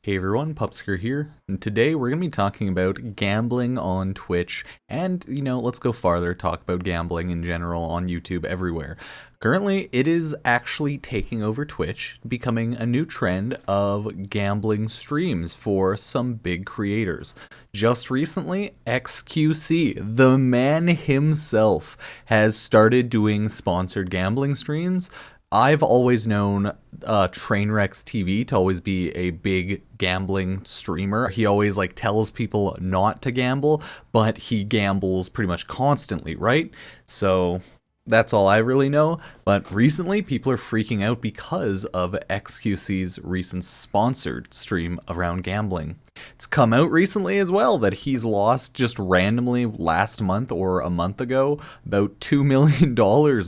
Hey everyone, Pupsker here, and today we're going to be talking about gambling on Twitch, and, let's go farther, talk about gambling in general on YouTube everywhere. Currently, it is actually taking over Twitch, becoming a new trend of gambling streams for some big creators. Just recently, XQC, the man himself, has started doing sponsored gambling streams. I've always known Trainwrecks TV to always be a big gambling streamer. He always tells people not to gamble, but he gambles pretty much constantly, right? So that's all I really know. But recently, people are freaking out because of XQC's recent sponsored stream around gambling. It's come out recently as well that he's lost just randomly last month or a month ago about $2 million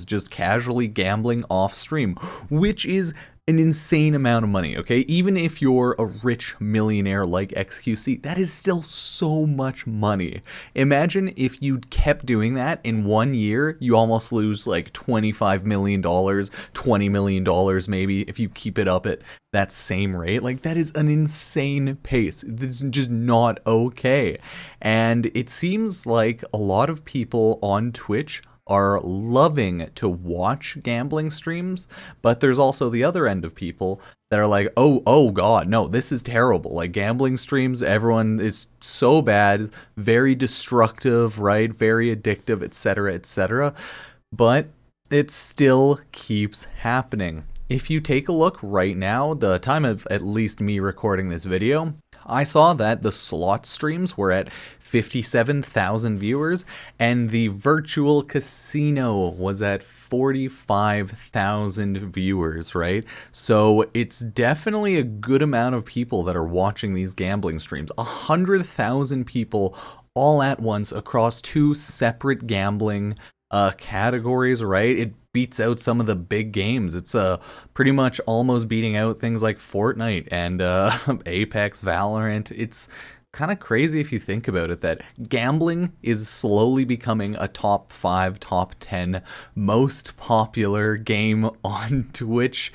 just casually gambling off stream, which is an insane amount of money, okay? Even if you're a rich millionaire like XQC, that is still so much money. Imagine if you kept doing that in 1 year, you almost lose $25 million, $20 million maybe, if you keep it up at that same rate. That is an insane pace. This is just not okay. And it seems like a lot of people on Twitch are loving to watch gambling streams, but there's also the other end of people that are like, oh god, no, this is terrible. Gambling streams, everyone is so bad, very destructive, right? Very addictive, etc., etc. But it still keeps happening. If you take a look right now, the time of at least me recording this video, I saw that the slot streams were at 57,000 viewers, and the virtual casino was at 45,000 viewers, right? So it's definitely a good amount of people that are watching these gambling streams. 100,000 people all at once across two separate gambling categories, right? It beats out some of the big games. It's pretty much almost beating out things like Fortnite and Apex, Valorant. It's kind of crazy if you think about it that gambling is slowly becoming a top 5, top 10 most popular game on Twitch.tv.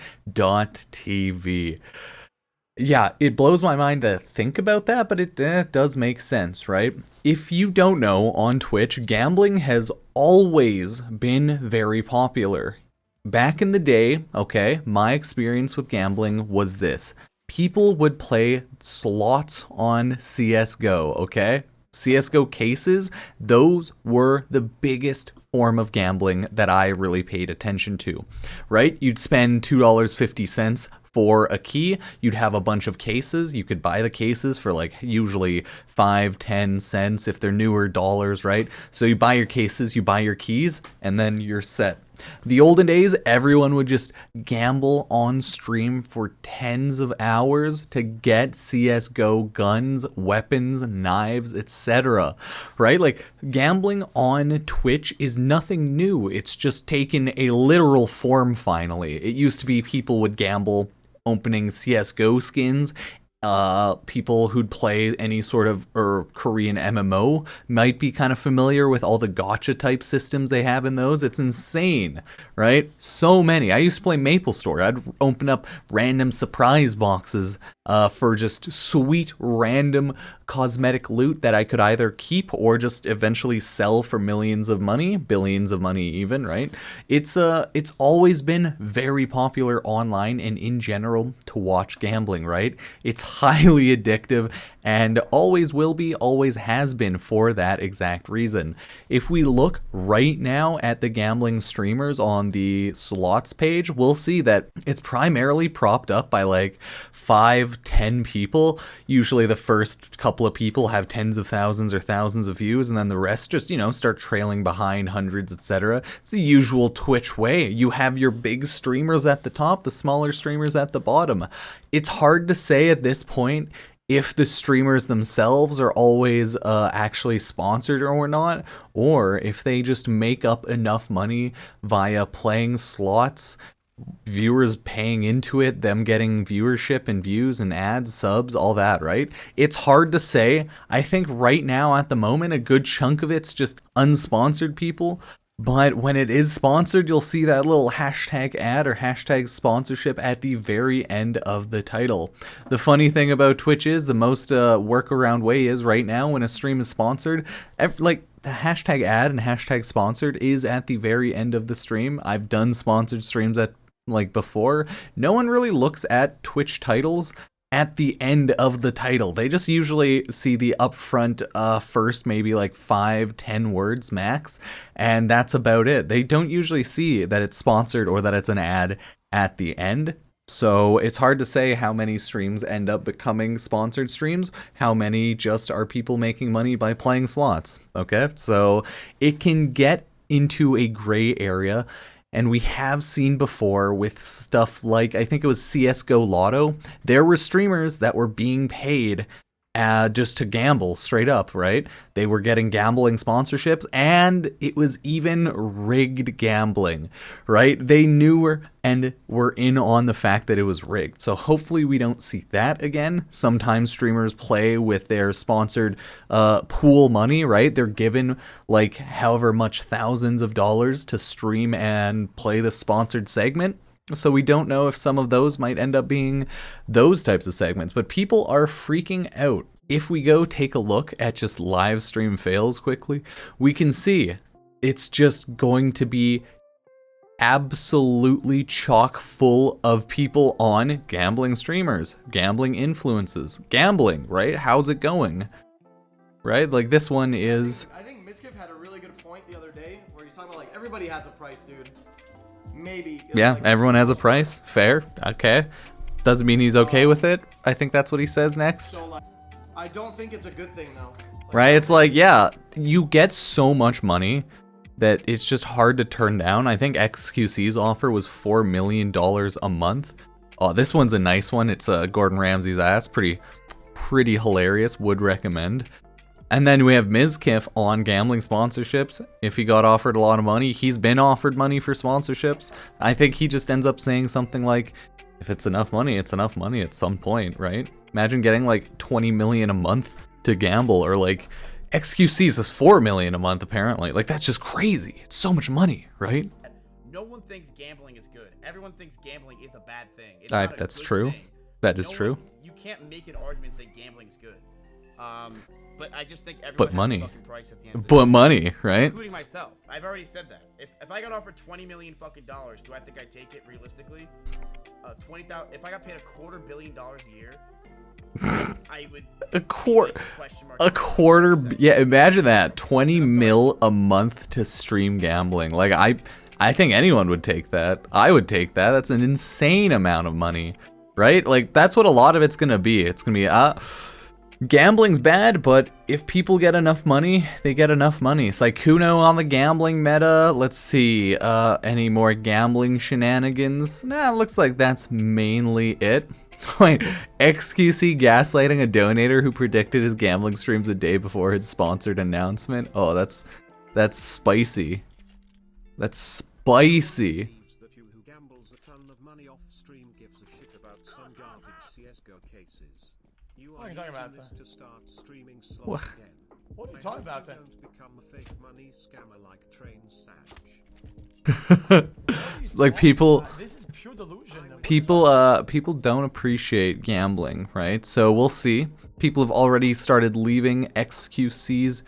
Yeah, it blows my mind to think about that, but it does make sense, right? If you don't know, on Twitch, gambling has always been very popular. Back in the day, okay, my experience with gambling was this. People would play slots on CSGO, okay? CSGO cases, those were the biggest form of gambling that I really paid attention to, right? You'd spend $2.50 for a key, you'd have a bunch of cases, you could buy the cases for usually 5-10 cents if they're newer dollars, right? So you buy your cases, you buy your keys, and then you're set. The olden days, everyone would just gamble on stream for tens of hours to get CSGO guns, weapons, knives, etc. Right? Gambling on Twitch is nothing new. It's just taken a literal form finally. It used to be people would gamble opening CSGO skins. People who'd play any sort of Korean MMO might be kind of familiar with all the gacha type systems they have in those. It's insane, right? So many. I used to play MapleStory. I'd open up random surprise boxes for just sweet random cosmetic loot that I could either keep or just eventually sell for millions of money, billions of money even, right? It's always been very popular online and in general to watch gambling, right? It's highly addictive and always will be, always has been for that exact reason. If we look right now at the gambling streamers on the slots page, we'll see that it's primarily propped up by 5-10 people. Usually the first couple of people have tens of thousands or thousands of views, and then the rest just, start trailing behind hundreds, etc. It's the usual Twitch way. You have your big streamers at the top, the smaller streamers at the bottom. It's hard to say at this point if the streamers themselves are always actually sponsored or not, or if they just make up enough money via playing slots, viewers paying into it, them getting viewership and views and ads, subs, all that, right? It's hard to say. I think right now at the moment, a good chunk of it's just unsponsored people. But when it is sponsored, you'll see that little hashtag ad or hashtag sponsorship at the very end of the title. The funny thing about Twitch is the most workaround way is right now when a stream is sponsored, like the hashtag ad and hashtag sponsored is at the very end of the stream. I've done sponsored streams at like before. No one really looks at Twitch titles at the end of the title. They just usually see the upfront first maybe like 5-10 words max, and that's about it. They don't usually see that it's sponsored or that it's an ad at the end. So it's hard to say how many streams end up becoming sponsored streams, how many just are people making money by playing slots. Okay, so it can get into a gray area. And we have seen before with stuff like, I think it was CSGO Lotto, there were streamers that were being paid just to gamble straight up, right? They were getting gambling sponsorships, and it was even rigged gambling, right? They knew and were in on the fact that it was rigged. So hopefully we don't see that again. Sometimes streamers play with their sponsored pool money, right? They're given like however much thousands of dollars to stream and play the sponsored segment. So we don't know if some of those might end up being those types of segments, but people are freaking out. If we go take a look at just live stream fails quickly, we can see it's just going to be absolutely chock full of people on gambling streamers, gambling influences, gambling, right? How's it going? Right? Like this one is... I think Miskiff had a really good point the other day where he's talking about like everybody has a price, dude. Maybe. Yeah, like, everyone has a price. Fair. Okay. Doesn't mean he's okay with it. I think that's what he says next. So, like, I don't think it's a good thing, though. Like, right? It's like, yeah, you get so much money that it's just hard to turn down. I think XQC's offer was $4 million a month. Oh, this one's a nice one. It's Gordon Ramsay's ass. Pretty hilarious. Would recommend. And then we have Mizkiff on gambling sponsorships. If he got offered a lot of money, he's been offered money for sponsorships. I think he just ends up saying something like, if it's enough money, it's enough money at some point, right? Imagine getting like 20 million a month to gamble, or like XQC's is 4 million a month apparently. Like that's just crazy. It's so much money, right? No one thinks gambling is good. Everyone thinks gambling is a bad thing. It's not a That's good true. thing. That is true. You can't make an argument and say gambling is good. But I just think everyone But has money. a fucking price at the end of the But day, money, right? including myself. I've already said that. If I got offered 20 million fucking dollars, do I think I'd take it realistically? 20,000. If I got paid $250 million a year, I would. A quarter. Yeah, imagine that. 20 mil a month to stream gambling. Like I think anyone would take that. I would take that. That's an insane amount of money, right? Like that's what a lot of it's gonna be. It's gonna be gambling's bad, but if people get enough money, they get enough money. Sykkuno on the gambling meta. Let's see, any more gambling shenanigans? Nah, looks like that's mainly it. Wait, XQC gaslighting a donator who predicted his gambling streams a day before his sponsored announcement. Oh, that's spicy. That's spicy. What are you talking about then? What? What are you talking about then? Like people This is pure delusion. people don't appreciate gambling, right? So we'll see. People have already started leaving XQC's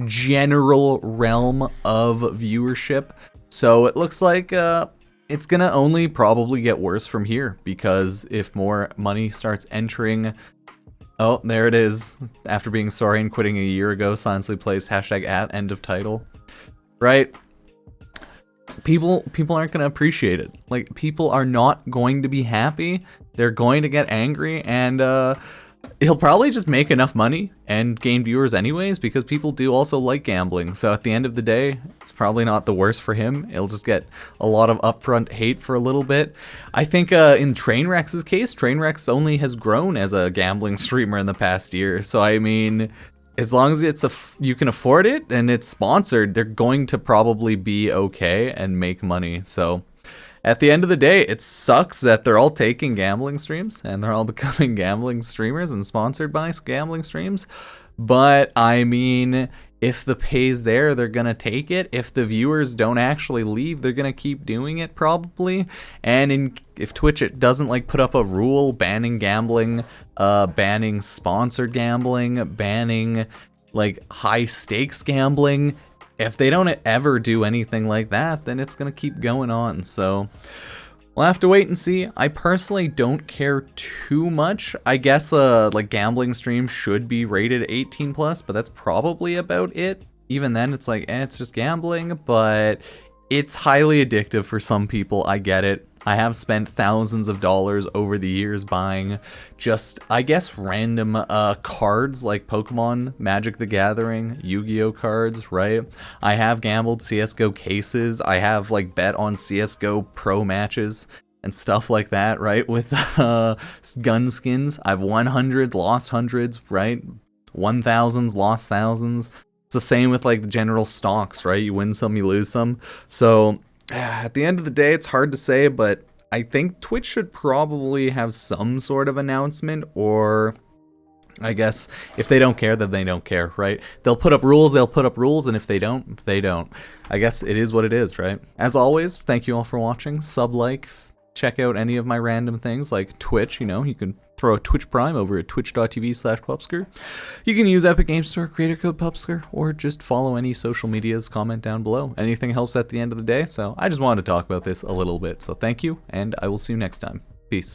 general realm of viewership. So it looks like it's gonna only probably get worse from here, because if more money starts entering... Oh, there it is. After being sorry and quitting a year ago, silently placed hashtag at end of title. Right? People aren't going to appreciate it. Like, people are not going to be happy. They're going to get angry, and he'll probably just make enough money and gain viewers anyways, because people do also like gambling. So at the end of the day, it's probably not the worst for him. He'll just get a lot of upfront hate for a little bit. I think in Trainwreck's case, Trainwreck's only has grown as a gambling streamer in the past year. So I mean, as long as you can afford it and it's sponsored, they're going to probably be okay and make money. So at the end of the day, it sucks that they're all taking gambling streams and they're all becoming gambling streamers and sponsored by gambling streams. But I mean, If the pay's there, they're gonna take it. If the viewers don't actually leave, they're gonna keep doing it probably. And if Twitch it doesn't like put up a rule banning gambling, banning sponsored gambling, banning like high stakes gambling, if they don't ever do anything like that, then it's gonna keep going on. So we'll have to wait and see. I personally don't care too much. I guess like gambling streams should be rated 18 plus, but that's probably about it. Even then it's like, it's just gambling, but it's highly addictive for some people. I get it. I have spent thousands of dollars over the years buying just, I guess, random cards like Pokemon, Magic the Gathering, Yu-Gi-Oh cards, right? I have gambled CSGO cases. I have like bet on CSGO pro matches and stuff like that, right? With gun skins. I've won hundreds, lost hundreds, right? Won thousands, lost thousands. It's the same with like the general stocks, right? You win some, you lose some. So at the end of the day, it's hard to say, but I think Twitch should probably have some sort of announcement, or I guess if they don't care, then they don't care, right? They'll put up rules, and if they don't, they don't. I guess it is what it is, right? As always, thank you all for watching. Like, check out any of my random things like Twitch, you know, you can throw a Twitch Prime over at twitch.tv/Pupsker. You can use Epic Games Store creator code Pupsker, or just follow any social medias, comment down below. Anything helps at the end of the day, so I just wanted to talk about this a little bit. So thank you, and I will see you next time. Peace.